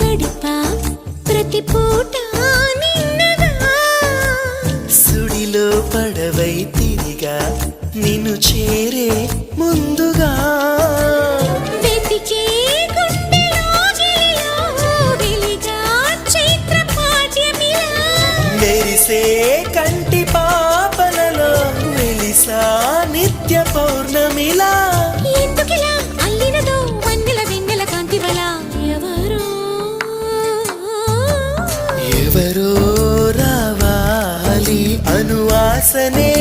గడిపా ప్రతి పూట నిన్నగా సుడిలో పడవై తిరిగా నిన్ను చేరే ముందుగా వెతికే గుండెలో గిలిలో వెలిగా చైత్ర పాఠ్యమిలా మెరిసే కంటి పాపలలో వెలిసా నిత్య పౌర్ణమిలా ఎందుకిలా అల్లినదో వన్నెల వెన్నెల కాంతివల ఎవరో రావాలి అనువాసనే